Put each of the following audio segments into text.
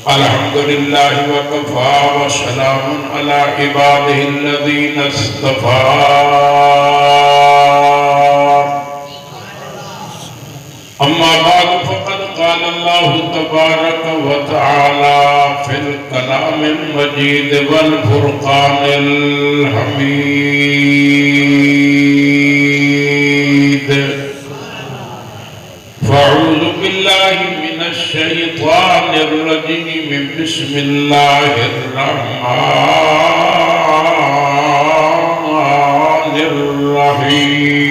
الحمد لله وكفى وسلام على عباده الذين اصطفى أما بعد فقد قال الله تبارك وتعالى في الكلام المجيد والفرقان الحميد فأعوذ بالله من الشيطان الرجيم بسم الله الرحمن الرحيم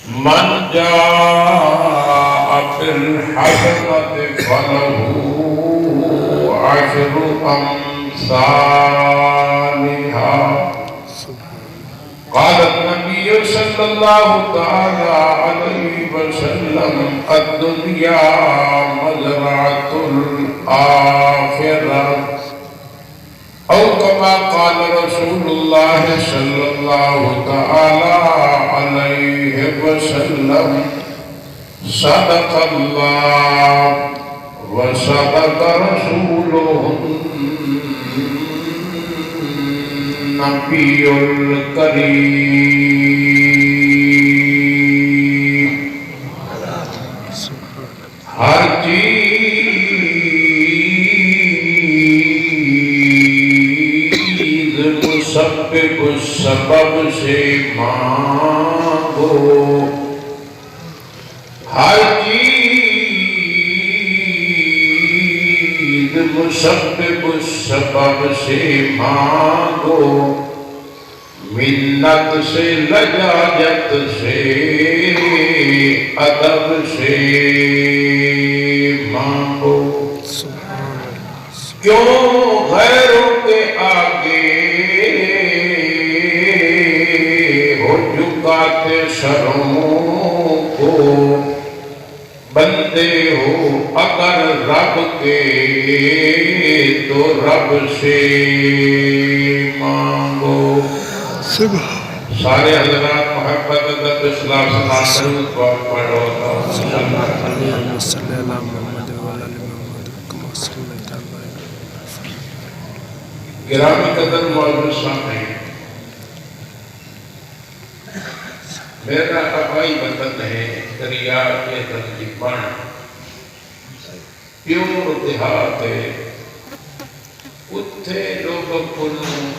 من جاء بالحسنة فله عشر أمثالها قال النبي صلى الله تعالى عليه وسلم الدنيا مزرعة الآخرة أو كما قال رسول الله صلى الله تعالى عليه وسلم صدق الله وصدق رسوله النبي الكريم ہر چیز مسبب سبب سے مانگو ہر چیز مسبب سبب سے مانگو منت سے لجاجت سے ادب سے مانگو کیوں غیروں کے آگے ہو جھکاتے سروں کو بندے ہو اگر رب کے تو رب سے مانگو سارے حضرات محبت ادب اسلام سلام درود پاک پڑھو اللہم صلی علی محمد وعلی آل محمد کما صلیت علی ابراہیم گرامی قدر معزز سامعین میرا آبائی وطن ہے دریا کے ترجیبان پیور دیہات ہے اتھے لوگ کو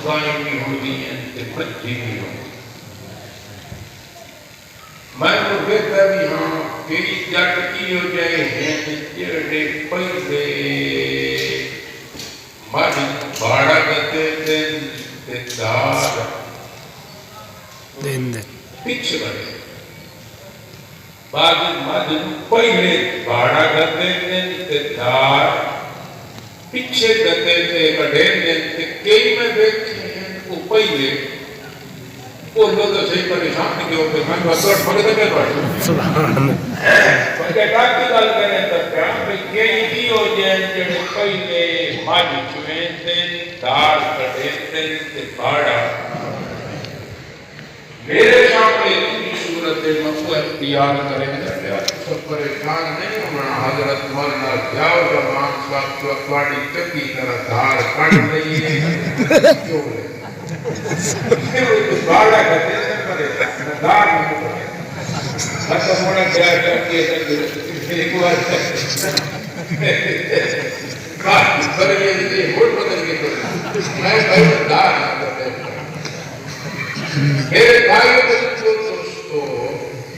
قائمی ہوئی ہیں تے بچی بھی ہوں میں تو کہتا بھی ہاں کئی جٹ کی ہو جائے ہیں جڑے پہلے ماڑی بھاڑا کرتے دن تے دار پیچھے بڑھے بعد ماڑی پہلے بھاڑا کرتے دن تے دار پیچھے کرتے تھے بڑھے دن تے کئی میں بیٹھے ہیں وہ پہلے وہ لوگ سے پریشان کے ہوتے ہیں بس اور پڑھ دے پڑھ سبحان اللہ ڈاکی گل کریں تو کیا کئی بھی ہو جائیں جڑے پہلے ماجی چویں دن دار کٹے دن تے بھاڑا میرے سامنے اتنی صورت مقبول اختیار کریں سب پریشان نہیں ہونا حضرت مولانا جاؤ زمان صاحب تو اکواڑی چکی طرح دھار کٹ رہی ہے کیوں لے بھاڑا کہتے ہیں پریشان دھار نہیں پڑے حتی موڑا کیا چکی ہے ایک بار کافی پر یہ ہوٹ بدل کے میں بھائی دھار نہیں کرتے میرے بھائیوں کو دوستو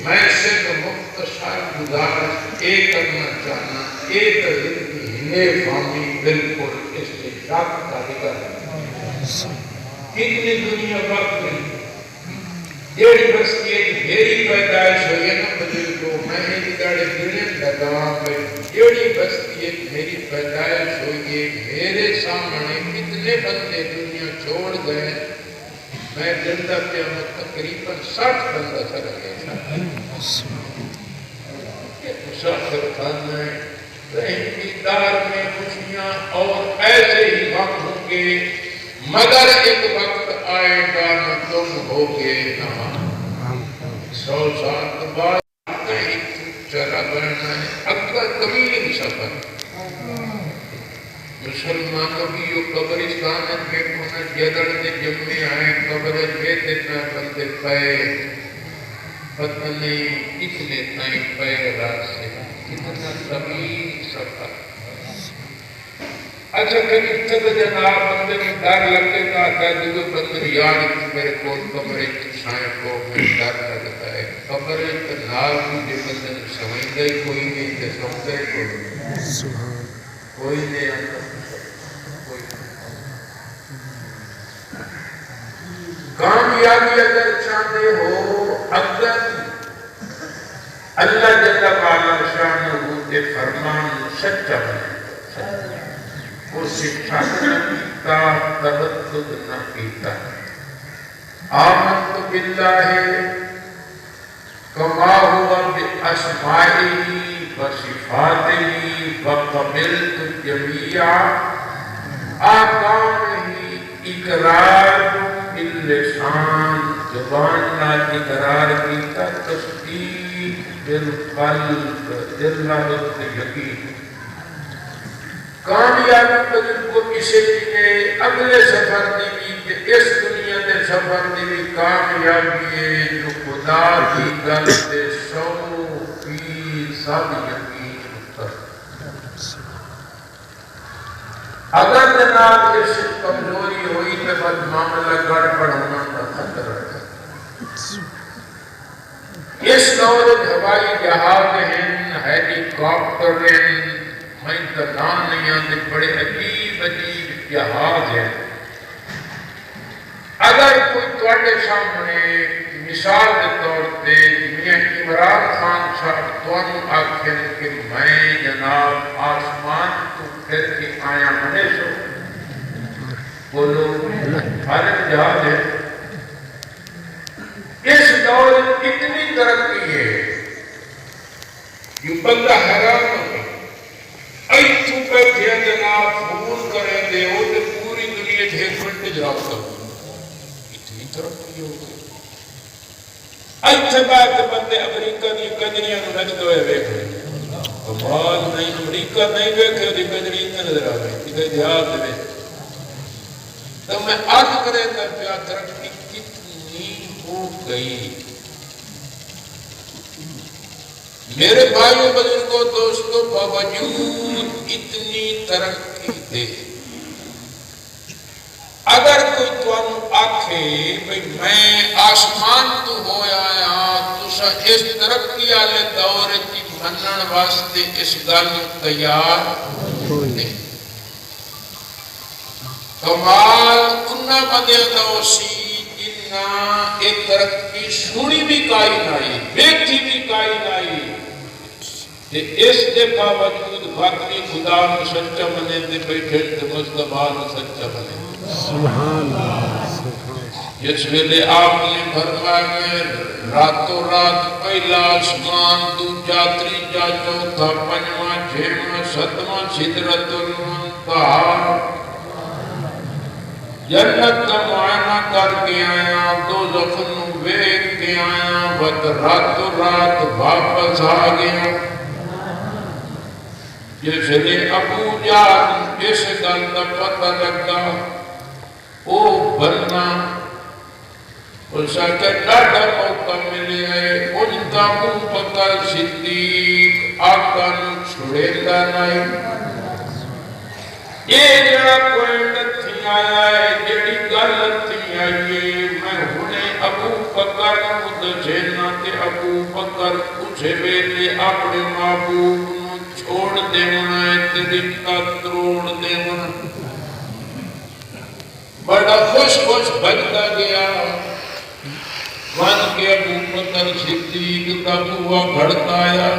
میں صرف مختصر گزارش ایک کرنا چاہنا ایک زندگی ہنے فامی بالکل اس سے شاک کا لگا ہے کتنی دنیا وقت میں یہ بستی ایک میری پیدائش ہوئی ہے نا بدل کو میں نے داڑے گرنے لگا یہ بستی ایک میری پیدائش ہوئی ہے میرے سامنے کتنے بندے دنیا چھوڑ گئے میں زندہ پہ ہوں تقریباً 60 بندہ چل گئے مسافر خانہ رحم کی دار میں خوشیاں اور ایسے ہی وقت ہوں گے مگر ایک وقت آئے گا نہ تم ہوگے نہ 100 سال بعد کہیں وہ قبرستان بیٹھو نہ جدڑ دے جمنے آئے قبر بیٹھے نہ بندے پائے پتہ نہیں کتنے تائیں پائے راستے کتنا طویل سفر اچھا کہیں تک جناب بندے میں ڈر لگے گا کہ جو بندر یاد میرے کو قبر چھائے کو میں ڈر لگتا ہے قبر نال مجھے بندے سمجھ گئی کوئی نہیں تے سمجھے کوئی نہیں آتا کامیابی اگر چاہتے ہو اگر اللہ جل وعلا شانہ کے فرمان سچا بنے وہ سکھا نہ کیتا تردد نہ کیتا آمنت باللہ کما ہوا باسمائہ وصفاتہ وقبلت جمیع آکامہ اقرار باللسان زبان نال اقرار کیتا تصدیق بالقلب دل نال یقین کامیابی بدل کو اسے لیے اگلے سفر دی بھی اس دنیا دے سفر دی بھی کامیابی ہے جو خدا کی گل دے 100% یقین ہوتا اگر جناب اس کمزوری ہوئی تو بعد معاملہ گڑبڑ ہونا کا خطرہ ہے اس دور ہوائی جہاز ہیں ہیلی کاپٹر ہیں میں انتظام نہیں آتے بڑے عجیب عجیب جہاز ہیں اگر کوئی توڑے سامنے مثال کے طور پہ میاں عمران خان صاحب توانو آکھیں کہ میں جناب آسمان کو پھر کے آیا منے سو بولو ہر جہاز ہے اس دور اتنی ترقی ہے یہ بندہ حیران ہو گیا ایتھو بیٹھے جناب فون کریں دے وہ تے پوری دنیا تھے منٹ جواب کرو اتنی ترقی ہو گئی ایتھے بات بندے امریکہ دی کنجریاں نو نچدے ہوئے ویکھے کمال نہیں امریکہ نہیں ویکھے دی کنجری اتنے نظر آ گئی کدھر دیہات میں تو میں عرض کرے تے پیا ترقی کتنی ہو گئی میرے بھائیوں بزرگوں دوستوں باوجود اتنی ترقی دے اگر کوئی توانو آکھے بھئی میں آسمان تو ہویا آیا تسا اس ترقی آلے دور کی منن واسطے اس گل تیار نہیں کمال انہا بندے دوسی جنہا ایک ترقی سنی بھی کائی نائی بیٹھی بھی کائی نائی اس کے باوجود باقی خدا میں سچا بنے دے بیٹھے دے مصطفیٰ میں سچا بنے سبحان اللہ جس ویلے آپ نے فرمایا راتوں رات پہلا آسمان دوجا تیجا چوتھا پنجواں چھواں ستواں سدرۃ المنتہا جنت کا معائنہ کر کے آیا دوزخ نو ویکھ کے آیا بس راتوں رات واپس آ گیا جس نے ابو جان اس گل کا پتہ لگا او بننا اس کا ڈاڈا موقع ملے ہے ان کا منہ بکر صدیق آقا نو چھڑیندہ نہیں یہ جڑا پوائنٹ تھی آیا ہے جڑی گل تھی آئی میں ہونے ابو بکر مدجینا تے ابو بکر اسے ویلے اپنے محبوب نو چھوڑ دیونا ہے طریقہ تروڑ دیونا بڑا خوش خوش بجتا گیا ون کے ابو بکر صدیق کا بوا گھڑتا آیا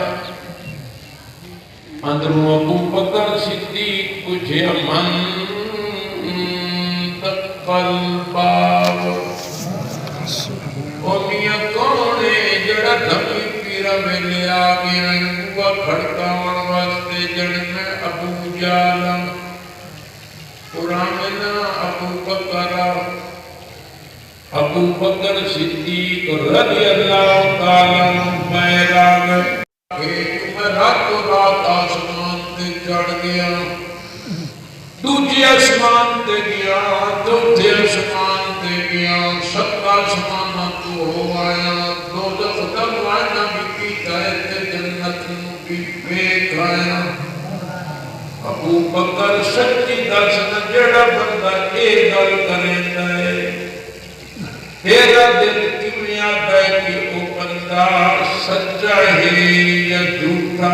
اندروں ابو بکر صدیق پوچھے من تقل باب او میاں کون ہے جڑا دھمی پیرا میں لے آگیا بوا گھڑتا من واسطے جڑ میں ابو جالم قرآن ابو بکر صدیق رضی اللہ تعالیٰ بیراغ میں راتوں رات آسمان تے چڑھ گیا دوجی آسمان تے گیا چوتھے آسمان تے گیا سب آسمان تو ہو آیا دوزخ دا معائنہ بھی کیتا ہے تے جنت نو بھی ویکھ آیا ابو بکر سچی دس جڑا بندہ اے گل کریندا ہے تیرا دل کیویں آتا ہے کہ او بندہ سچا ہے یا جھوٹا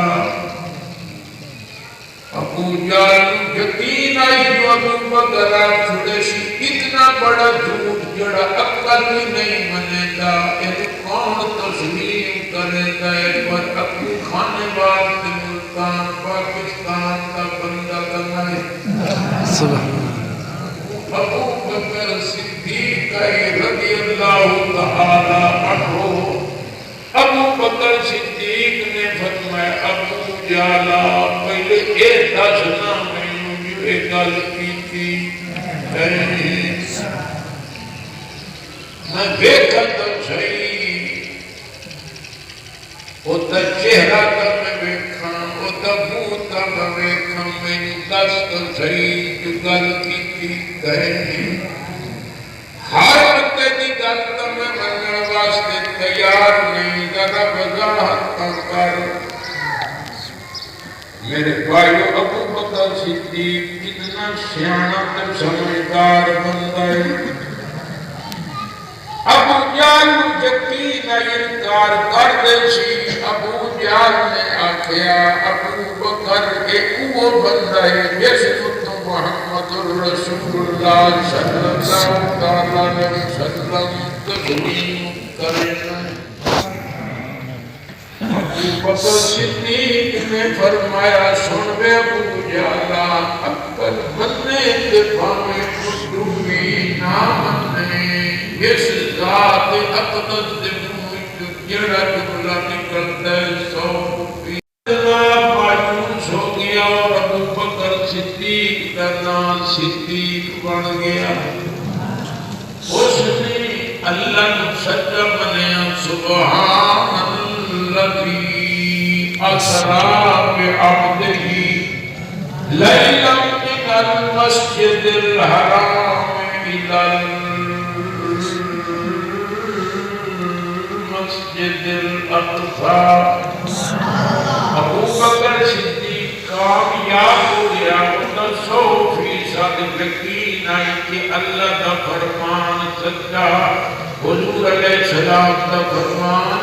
ابو جہل یقین آئی جو ابو بکر آپ چھڑے سی اتنا بڑا جھوٹ جڑا عقل بھی نہیں منے گا یہ کون تسلیم کرے گا پر ابو کھانے بعد ملتان پاکستان کا بندہ کرنا ہے ابو بکر صدیق رضی اللہ تعالی عنہ ابو بکر صدیق نے فرمایا ابو جالا پہلے اے دسنا مینوں جو اے گل کیتی میں ویکھاں تے صحیح او تے چہرہ تے میں ویکھاں او تے منہ تے میں ویکھاں مینوں دس تے صحیح جو گل کیتی کہے ہر تیری گل تے میں منن واسطے تیار نہیں ذرا وضاحت کر میرے بھائیو ابو بکر صدیق کتنا سیانا تے سمجھدار بندہ ہے ابو جہل یقین انکار کر دے سی ابو جہل نے آکھیا ابو بکر ایک وہ بندہ ہے جس کو محمد رسول اللہ صلی اللہ علیہ وسلم تسلیم کرنا ابو بکر صدیق نے فرمایا سن بے ابو جہلا عقل منے تے بھاویں خودروی نہ منے اس ذات اقدس دے منہ جڑا جملہ نکلتا ہے سو مایوس ہو گیا اور ابو بکر صدیق کا نام صدیق بن گیا اس نے اللہ نے سچا منیا سبحان الذی اسرا بعبدہ لیلا من المسجد الحرام الى المسجد الاقصى ابو بکر صدیق کامیاب ہو گیا انہوں 100% یقین آئی کہ اللہ کا فرمان سچا حضور علیہ السلام کا فرمان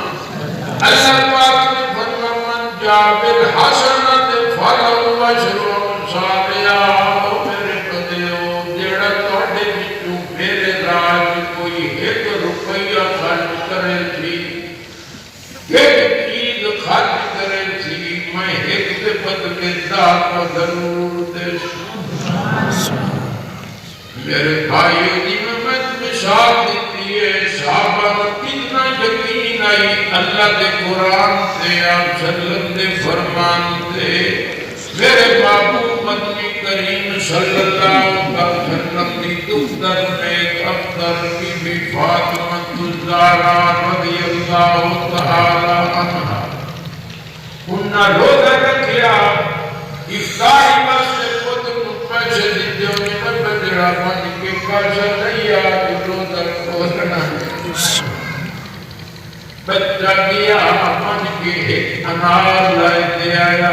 اللہ پاک نے فرمان جابر حسنت فلو وشر امثالها میرے بندیو جڑا تواڈے وچوں میرے راج کوئی 1 روپیہ خرچ کرے تھی ایک چیز خرچ کرے تھی میں ایک دے بدلے کا ضرور دے میرے بھائیو جی میں مثال دیتی ہے صحابہ کو کتنا یقین آئی اللہ دے قرآن سے آپ سلم دے فرمان سے میرے محبوب مدنی کریم صلی اللہ علیہ وسلم دی دختر نیک افضل بی بی فاطمہ الزہرا رضی اللہ تعالی عنہا انہاں روزہ رکھیا افطاری واسطے خود پیسے دیتے ہوئے میں بجڑا بن کے پیسہ نہیں آج روزہ کھولنا بچہ گیا من کے ایک انار لائے دے آیا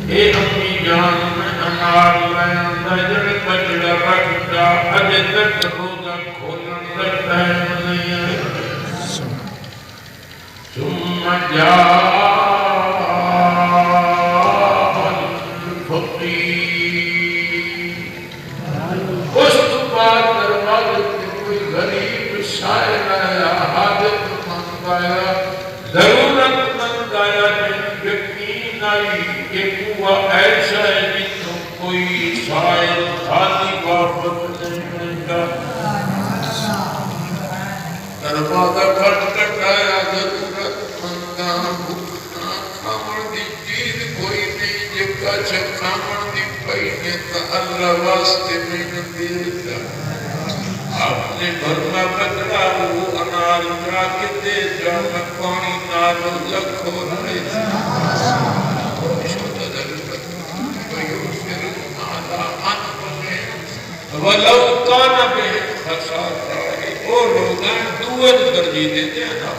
اے اپنی جان میں انار لائے اندر جڑے بچڑا رکھتا اجے تک روزہ کھولن لگتا ہے نہیں آیا ثم جاء اس تو بعد دروازے پہ کوئی غریب شاعر آیا حاجت مند آیا ضرورت مند آیا جن یقین آئی کہ وہ ایسا ہے جس کو کوئی شاعر خالی واپس نہیں ملتا دروازہ کھٹکھٹایا ضرورت مند بھوکنا کھاون دی چیز کوئی نہیں جب کا کھاون دی پئی نے تو اللہ واسطے میں دیتا آپ نے بھرنا بچڑا وہ انار جا کے دے جا میں پانی نال لکھو رہے شہد ضرورت ویوسر مالا انفسے ولو کان بہم خصاصہ وہ لوگ دوت درجی دیتے ہیں نا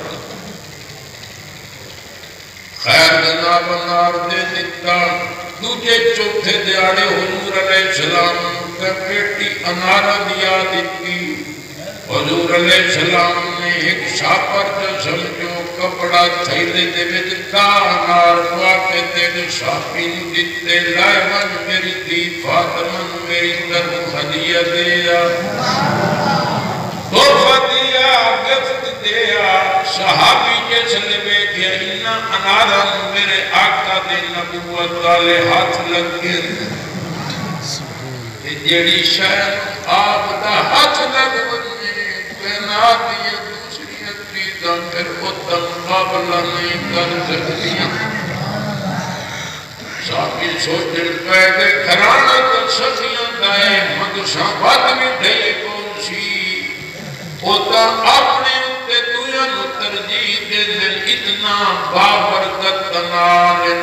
خیر دنا بنار دے دیتا دوجے چوتھے دیاڑے حضور علیہ السلام کا بیٹی انارا دیا دیتی حضور علیہ السلام نے ایک شاپر جو سمجھو کپڑا تھیلے دے میں دیتا انار دعا کے دے شاپی دیتے لائے من میری دی فاطمن میری طرف ہدیہ دیا تحفہ دیا گفت دیا صحابی جیسے بیٹھے انہا انارا میرے آقا دے نبوت والے ہاتھ لگے جیڑی شاید آپ دا ہاتھ لگے بنا دیا دوسری اتریدہ پھر اتم قابلہ نہیں کر سکتیا صحابی سوچن پیدے کھرانا تو سخیاں دائیں مگشاں بات میں دھئی کون سی ہوتا اپنے اتے دویا نو ترجیح دے دل اتنا بابرکت تنارن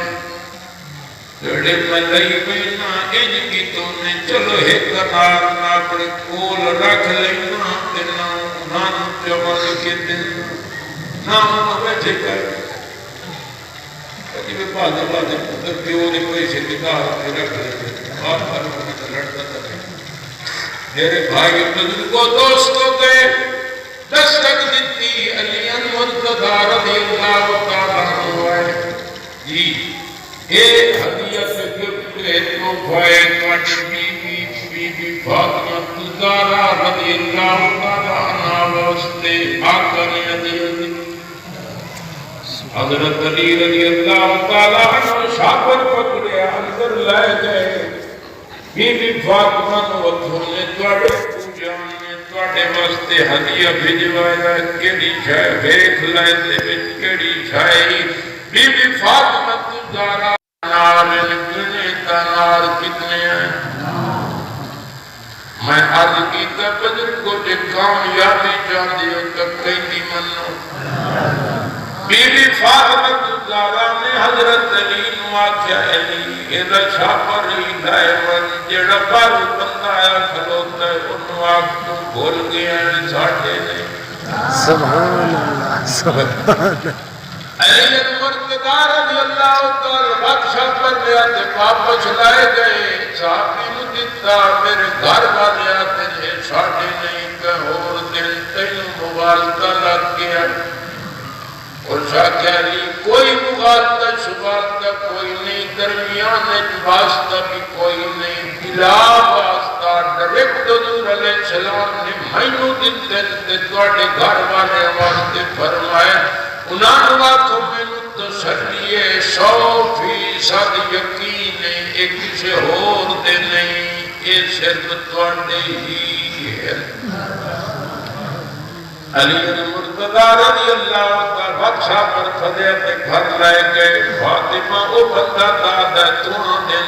جڑے میں لئی بینا ان کی تو نے چلو ہے تنار نا پڑے کول رکھ لینا تینا نان جوان کے دن نام بیٹھے کر کبھی میں بادے پتر پیو نے کوئی سے نکاح کے رکھ لیتے اور پر میں لڑتا تھا میرے بھائی بزرگوں دوستوں کے دستک دیتی علی مرتضی رضی اللہ تعالیٰ عنہ جی اے ہدیت گفٹ اتنو بھائے کاٹی بی بی فاطمہ تزارہ رضی اللہ تعالیٰ عنہ واسطے آقا نے ہدیت دی حضرت علی رضی اللہ تعالیٰ عنہ شاپر پکڑے اندر لائے گئے بی بی فاطمہ وطھوں نے توڑے پوجان نے توڑے واسطے ہدیہ بھجوائے گئے کیڑی شائے ویکھ لائے دے بچ کیڑی شائے بی بی فاطمہ تزارہ نارن گنے تنار کتنے ہیں میں آج کی تبدر کو جے کامیابی جان دیو تک کئی دی منو بی بی فاطمہ تزارہ نے حضرت علی نواکیا علی ایدہ شاپر ہی دائے من جڑا بار بندہ آیا کھلوتا ہے انہوں آگ تو بھول گیا ہے ساٹھے نہیں سبحان اللہ سبحان اللہ علی مرتضی رضی اللہ تعالی بادشاہ پر لے آتے واپس لائے گئے صحابی نو دیتا میرے گھر والے آتے ہیں ساٹھے نہیں کہ اور دل تینوں مبالکہ لگ گیا اور شاہ علی کوئی مغالطہ شبالتہ کوئی نہیں درمیان واسطہ بھی کوئی نہیں بلا واسطہ ڈائریکٹ حضور علیہ السلام نے مینوں دل تواڈے گھر والے واسطے فرمائے انہاں آکھو مینوں تسلیے 100% یقین ہے ایک کسے ہور دے نہیں یہ صرف تواڈے ہی ہے علی مرتضی رضی اللہ تعالی بادشاہ پر کھدے تے گھر لائے گئے فاطمہ او بندہ دادا تواں دے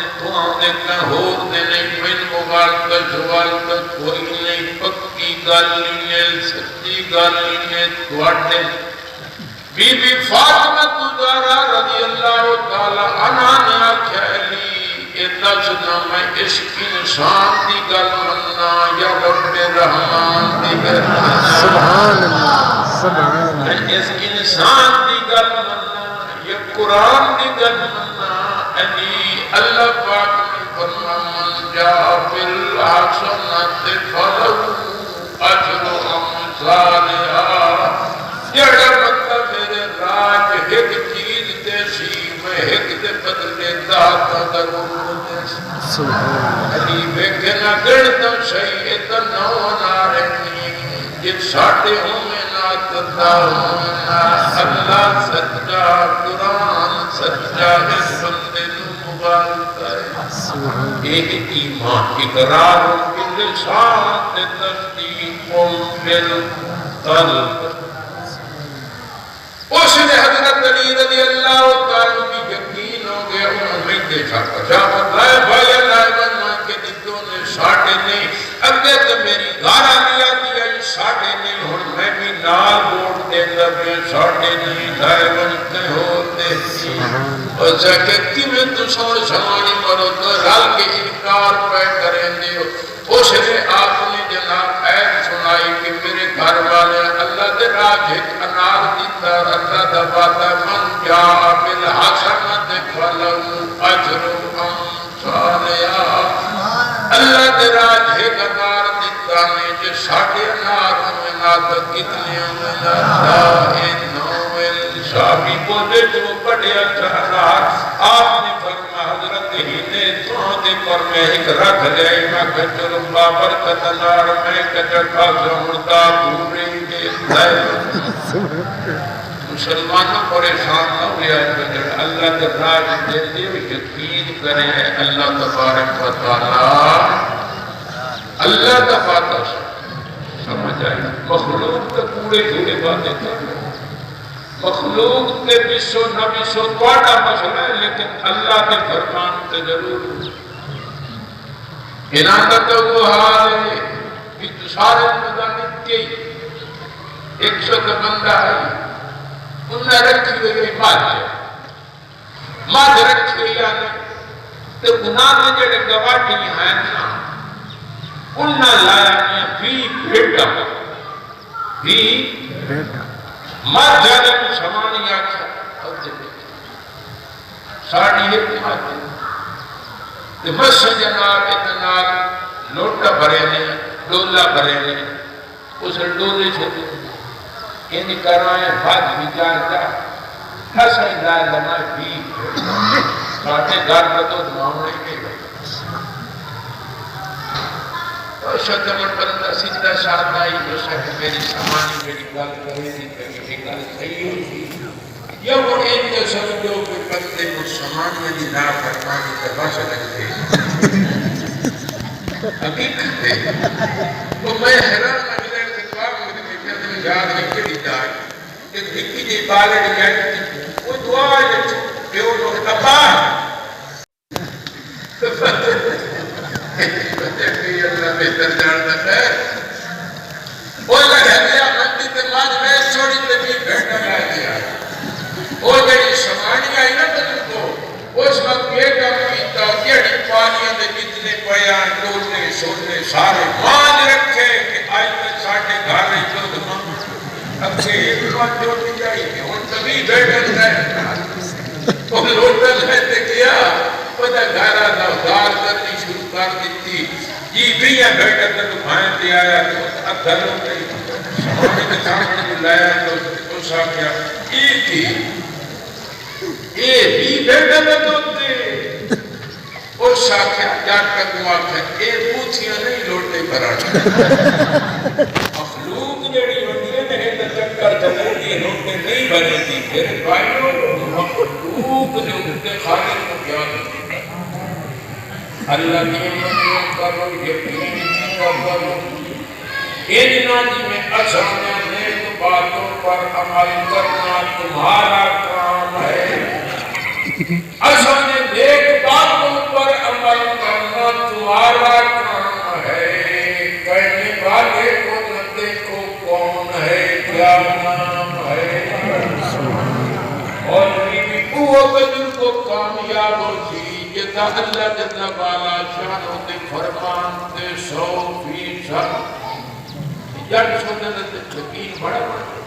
کہ ہور دے نہیں من مغالطہ جوالتہ کوئی نہیں پکی گالی نے سچی گالی نے تواڈے بی بی فاطمہ تزارہ رضی اللہ تعالی عنہ نے آکھیا علی اتنا سنا میں عشق انسان دی گل مننا یا رب رحمان دی گل مننا سبحان اللہ سبحان اللہ میں عشق انسان دی گل مننا یا قرآن دی گل مننا علی اللہ پاک نے فرما من جا بالحسنۃ فلہ اجر امثالہا جڑا بندہ میرے راج ایک چیز دے سی میں ایک دے بدلے داتا ضرور دے سی علی ویکھے نہ گڑتا شئی اتنا نو نارنی جن ساٹھے ہوں میں نہ تدا ہوں نہ اللہ سجدہ قرآن سجدہ اس بندے نو مبارکہ ہے ایک ایمان اقرار باللسان تصدیق بالقلب اس نے حضرت علی رضی اللہ تعالیٰ کی یقین ہو گیا انہوں نے دیکھا شاہد لائے بھائی اللہ بننا کے دلوں نے ساٹھے نہیں اگے تو میری گارہ لیا دیا یہ ساٹھے نہیں ہوں میں بھی نال ووٹ دے گا میں ساٹھے نہیں لائے بنتے ہوتے اور جاکے میں تو سمجھ سمانی مرو تو رال کے انکار پہ کریں دے اس نے آپ نے جناب ایت سنائی کہ میرے گھر والے اللہ دے راج ایک انار دیتا اللہ دباتا من جا بالحسنت فلہو اجر امثالہا اللہ دے راج ایک انار دیتا نے جو ساڑھے انار میں ناتا کتنے میں ناتا انہویں شابی بولے جو بڑے اچھا انار آپ نے فرما حضرت ہی نے دے پر میں ایک رکھ لے میں کچر بابر کتنار میں کچر کا زمردہ پورے کے دائر مسلمانوں پریشان نہ ہویا کچر اللہ کے راج دیتے ہوئے یقین کریں اللہ تبارک و تعالی اللہ کا فاتح سمجھ آئی مخلوق کے پورے جھوڑے باتیں کر مخلوق کے بسو نہ بسو توڑا مسئلہ ہے لیکن اللہ کے فرمان تے ضرور انہاں وہ حال ہے کہ سارے مدانی کے ایک شخص بندہ ہے انہیں رکھی ہوئی ماج رکھی ہوئی آنے تو گناہ میں جڑے گواٹی ہیں نا انہیں لایا میں بھی بھیٹا ماج جانے میں سمانی آکھا ساڑھی ہے ماج کہ بس جناب اتنا لوٹا بھرے نے ڈولا بھرے نے اس ڈولے چھوٹے انہی کرائیں بھاج بھی جان جا حسن دائے لمائے بھی ساٹھے گھر کا تو دماغنے کے گئے تو شکمت بندہ سیدھا ساتھ آئی جو کہ میری سامانی میری گل کرے دی کہ میری گل صحیح ہوئی یا وہ ایک جو سمجھو کہ بندے کو سامان میں نہیں نا فرمانی دبا سکتے حقیقت ہے تو میں حیران مجھے کہ دعا مجھے کہ تمہیں یاد ہے کہ دیتا ہے کہ دھکی جی بالے ڈیائی وہ دعا ہے کہ وہ لوگ ابا تو فتح کہ اللہ بہتر جانتا ہے وہ لگا دیا مندی تے ماج میں چھوڑی تے بھی بیٹھا لا دیا وہ جڑی سمانی آئی نا تجھے کو اس وقت یہ کام کیتا جڑی پانیاں دے جتنے بیان ڈولنے سونے سارے مان رکھے کہ آئی میں ساٹھے گھر رہی تو دمان اب سے ایک بات جوڑی جائی کہ ان تبھی بیٹھن رہے وہ لوٹن رہتے کیا پتہ گھرہ دار کرنی شروع کر دیتی یہ بھی ہے بیٹھن تو بھائیں دے آیا تو ادھروں گئی سمانی کے سامنے جو لایا تو اس آگیا یہ تھی یہ بھی بیٹھا میں دوتے اور شاکھیا جاٹ کا دماغ ہے یہ پوچھیاں نہیں لوٹے برانا مخلوق جڑی ہوتی ہے نہیں نچک کر جلدی لوٹے نہیں بنے دی پھر بھائیوں مخلوق جو ہوتے خالق کو کیا ہوتی ہے اللہ کی منوں کرو یقین کرو اتنا جی میں اچھانا نیک باتوں پر عمل کرنا تمہارا کام ہے اصل نیک باتوں پر عمل کرنا تمہارا کام ہے کہنے والے کو نہ دیکھو کون ہے کیا نام ہے اور وہ قدر کو کامیاب ہوتی یہ تھا اللہ جل والا شان ہوتے فرمان تے 100% جٹ سننے تے یقین بڑا بڑا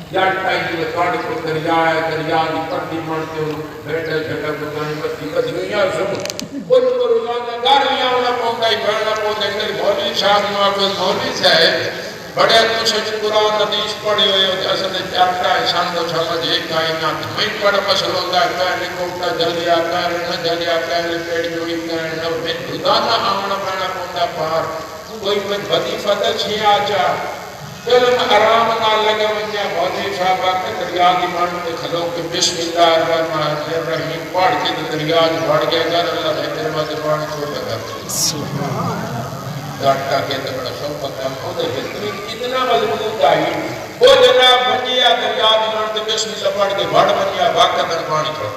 جٹ پائی جو کاڑ کو دریا ہے دریا دی پردی مانتے ہو بیٹھے جھٹا بکانی بتی بدویاں سب ان کو روزانہ گاڑیاں ہونا پونگا ہی بڑھنا پونگا ہی مولوی صاحب نواقع مولوی صاحب بڑے کچھ قرآن حدیث پڑھے ہوئے ہوتے اصل چارٹا انسان کو سمجھ ایک کائنات میں بڑا مسئلہ ہوتا ہے کہنے کوٹا جلیا کہنے نہ جلیا کہنے پیڑ جوئی کہنے نہ میں روزانہ آمنا پڑھنا پونگا پار کوئی میں بدی فتح چھے آجا علم آرام نہ لگا ونجا بہتی صاحبہ کے دریا کی مانتے کھلو کہ بسم اللہ الرحمن الرحیم پڑھ کے دریا جو بڑھ گیا گر اللہ بہتر بات پڑھ چھوڑ لگا ڈاٹا کے بڑا سب پتہ خود بہترین اتنا مضبوط آئی وہ جناب بنیا دریا کی مانتے بسم اللہ پڑھ کے بڑھ بنیا باقی در پانی چھوڑ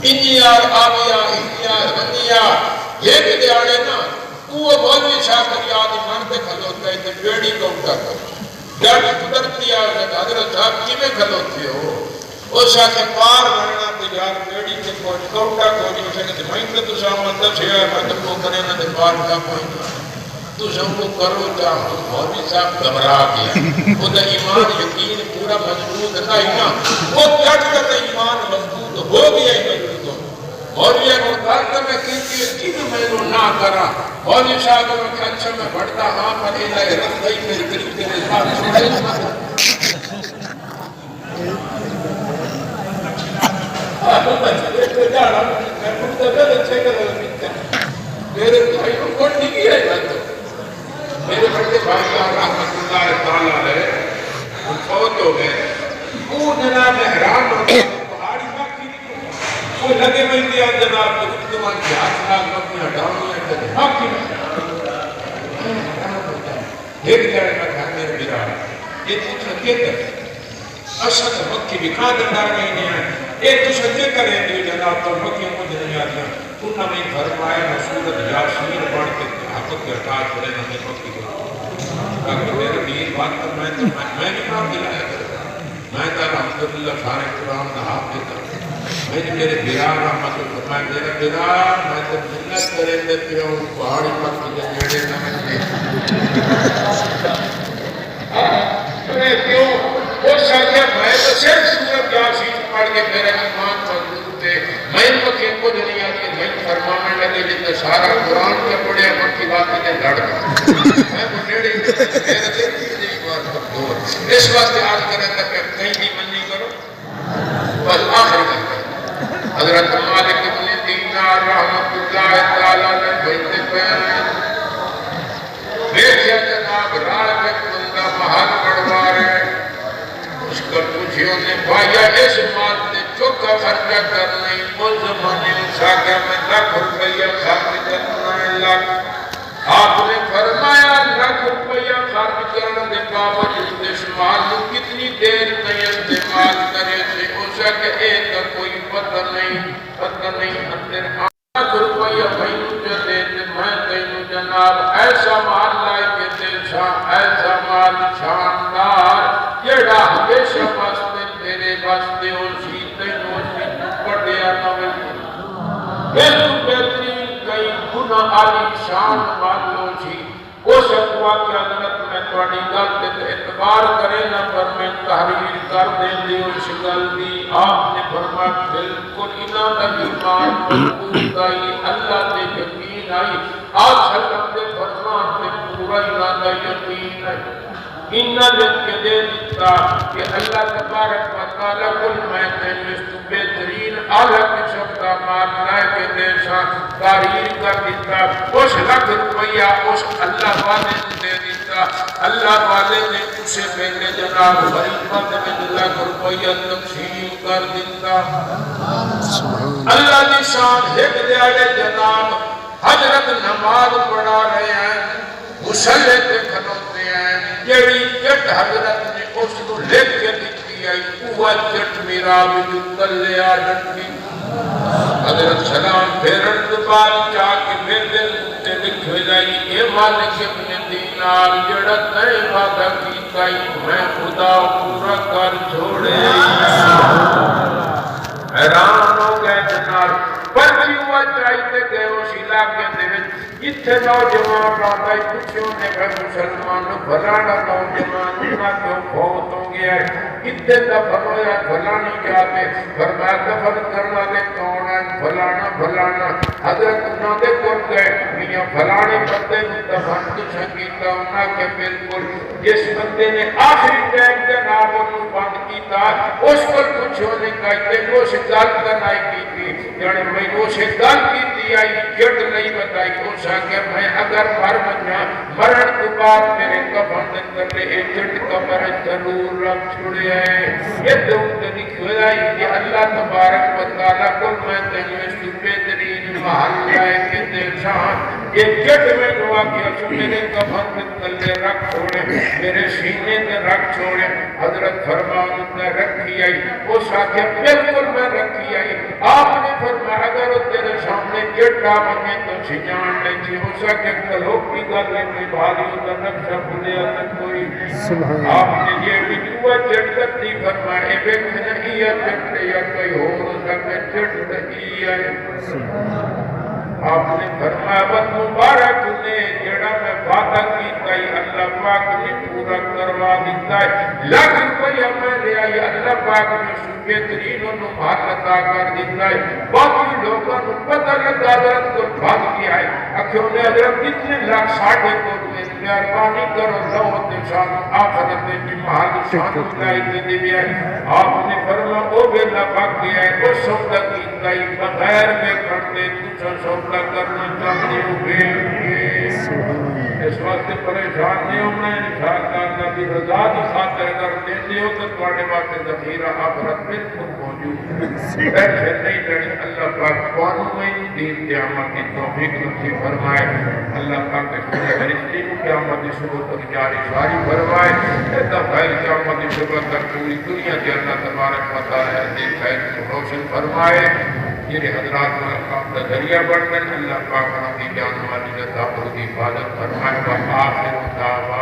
انجیار آبیا انجیار بنیا یہ بھی دیاڑے نا وہ مولوی شاہ دریا دی مانتے کھلوتے ہیں بیڑی کو اٹھا کر جاڑی قدرتی آگے حضرت صاحب کی میں کھلوتے ہو وہ شاہ کے پار بڑھنا تو یار بیڑی کے کوئی کوٹا کوئی ہو سکے میں تو مطلب سے میں تو کو کرے نہ بات کا کوئی تو سب کو کرو چاہو مولوی صاحب گھبرا گیا وہ ایمان یقین پورا مضبوط نہ ہی نا وہ چٹ کر ایمان مضبوط ہو گیا ہی مضبوط ہو مولوی کو کہتا میں کسی چیز میں تو نہ کرا مولوی صاحب کو کہ اچھا میں بڑھتا ہاں پر الہ رکھ گئی میری قریب تیرے ساتھ میرے بھائی کو کون نہیں کیا ہے میرے بڑے بھائی رحمت اللہ تعالیٰ ہے وہ فوت ہو گئے وہ جناب حیران ہو گئے پہاڑی باقی نہیں وہ لگے میں دیا جناب تو تمہاری جہاز ناک اپنی ہٹاؤں ہے باقی نہیں ایک جڑے میں گھر میں گرا یہ تو سکے کر اشد مکی بھی خاطر دار نہیں ہے ایک تو سکے کریں جو جناب تو مکی مجھے نہیں آدیا انہوں نے فرمایا سورت یاسین پڑھ کے حقت کے اٹاج کرے ہمیں مکی کو اگر میرے دیر بات کر میں تو میں بھی کام دلایا کرتا میں تو الحمدللہ سارے قرآن نہ حافظ دیتا میں جو میرے بیرار رحمت فرمائے میرا بیرار میں تو منت کریں دیتے ہوں پہاڑی مکی کے نیڑے نہ میں کیوں وہ ساتھیا میں تو صرف سورت یاسین پڑھ کے میرا ایمان مضبوط ہے میں مکی کو نہیں آتی میں فرمانے لگے جتنے سارا قرآن کے پڑھے مکی باتی نے لڑ گئے میں وہ نیڑے میرا دل کی نہیں بات دور اس واسطے آج کریں تک کہ کہیں بھی من نہیں کرو بس آخر کرتے حضرت مالک ابن دینار رحمت اللہ تعالیٰ نے بیٹھے پہن بیٹھے جناب راہ میں بندہ محل پڑھوا رہے اس کا پوچھیوں نے بھائیا اس مال نے چوکا خرچہ کرنے اس زمانے میں ساکہ میں لاکھ روپیہ خرچ کرنا ہے لاکھ آپ نے فرمایا لاکھ روپیہ خرچ کرنے دے باوجود اس مال کو کتنی دیر نہیں استعمال کرے تھے اسے کہ ایک کوئی پتہ نہیں اندر لاکھ روپیہ بھائی مجھے دیتے میں تینوں جناب ایسا مال لائے کے دیشا ایسا مال شاندار جڑا ہمیشہ بستے تیرے بستے اور سیتے نوشی پڑیا نوے اس بہترین کئی گناہ علی شان والوں جی اس اقوا کی حضرت میں توڑی گلتے تو اعتبار کرے نہ پر میں تحریر کر دیں دی اور شکل دی آپ نے فرمایا بالکل انہاں دا ایمان مضبوط آئی اللہ دے یقین آئی آپ سلام دے فرمان دے پورا انہاں دا یقین آئی انہاں جب کے دے دیتا کہ اللہ تبارک و تعالیٰ کل میں تیمستو بہترین آلہ قسم کا مال لائے کے دیشا تحریر کر دیتا اس لاکھ روپیہ اس اللہ والے نے دے دیتا اللہ والے نے اسے پہلے جناب غریبت میں لاکھ روپیہ تقسیم کر دیتا اللہ کی شان ایک دیارے جناب حضرت نماز پڑھا رہے ہیں مسلح تے کھلوتے ہیں جیڑی جٹ حضرت نے اس کو لکھ کے دیتی ہے وہ جٹ میرا بھی تلے آڈتی حضرت سلام پھیرن دبال چاہ کے میرے دل تے لکھے جائی اے مالک ابن دینار جڑا نئے وعدہ کیتا ہی میں خدا پورا کر چھوڑے حیران ہو گئے جناب پر بھی ہوا چاہتے گئے اس علاقے دے اتھے نوجوان راندائی کچھوں نے کہ مسلمانوں بھلانا نوجوان نہ کیوں بہت ہو گیا ہے اتھے دفن ہویا بھلانے جاتے فرمایا دفن کرنا دے کون ہے بھلانا حضرت انہوں نے کون گئے میاں بھلانے بندے دفن تو سنگیتا ہونا کہ بالکل جس بندے نے آخری ٹائم کے نابوں نے بند کیتا اس پر کچھوں نے کہتے وہ سے گل کرنائی کی تھی جانے میں وہ سے گل کی تھی آئی جٹ نہیں بتائی کون سا کہ میں اگر مر بنیا مرن کے بعد میرے کفن اندر لے جٹ کمر ضرور رکھ چھوڑے ہیں یہ دعوت لکھو آئی کہ اللہ تبارک و تعالیٰ کل میں تجویز بہترین محل آئے کہ دیشان یہ جٹ میں دعا کیا چھو میرے کفن اندر لے رکھ چھوڑے میرے سینے میں رکھ چھوڑے حضرت فرمان نے رکھی آئی وہ ساتھ بالکل میں رکھی آئی آپ نے فرمایا اگر وہ تیرے سامنے جٹ چٹا بنے تو چھجان لے چی ہو سکے کلوک کی گلے میں بھالیوں کا نقشہ بھولے تک کوئی آپ نے یہ وجوہ چٹکتی فرمائے بیٹھ نہیں یا چٹتے یا کوئی ہو سکے چٹ نہیں ہے آپ نے فرمایا بس مبارک نے جڑا میں وعدہ کیتا ہے اللہ پاک نے پورا کروا دیتا ہے لاکھ روپیہ میں لے آئی اللہ پاک نے صوبے ترین و مال عطا کر دیتا ہے باقی لوگوں کو پتہ لگا حضرت کو بھاگ کیا ہے اکھیوں نے حضرت کتنے لاکھ ساڑھے کو میں مہربانی کرو لوت شان آخرت میں مال شان اٹھائی دے دیا ہے آپ نے فرمایا او بے لبا کیا ہے وہ سودا کیتا ہے بغیر میں کرتے تجھے سودا کرنا چاہتے ہو اس وقت پریشان نہیں ہونا انشاءاللہ اللہ کی رضا کی خاطر کر دیتے ہو تو تمہارے واسطے ذخیرہ آخرت بالکل موجود ایسے نہیں لڑی اللہ پاک قانون میں دین قیامت کی توفیق نصیب فرمائے اللہ پاک اس نے فرشتے کو قیامت کی صبح تک جاری ساری فرمائے ایسا خیر قیامت کی صبح تک پوری دنیا کے اللہ تبارک و تعالی ایسے خیر کو روشن فرمائے یہ حضرات کا ذریعہ بڑھ کر اللہ پاک کی جان والی رضا کو حفاظت فرمائے وآخر دعوانا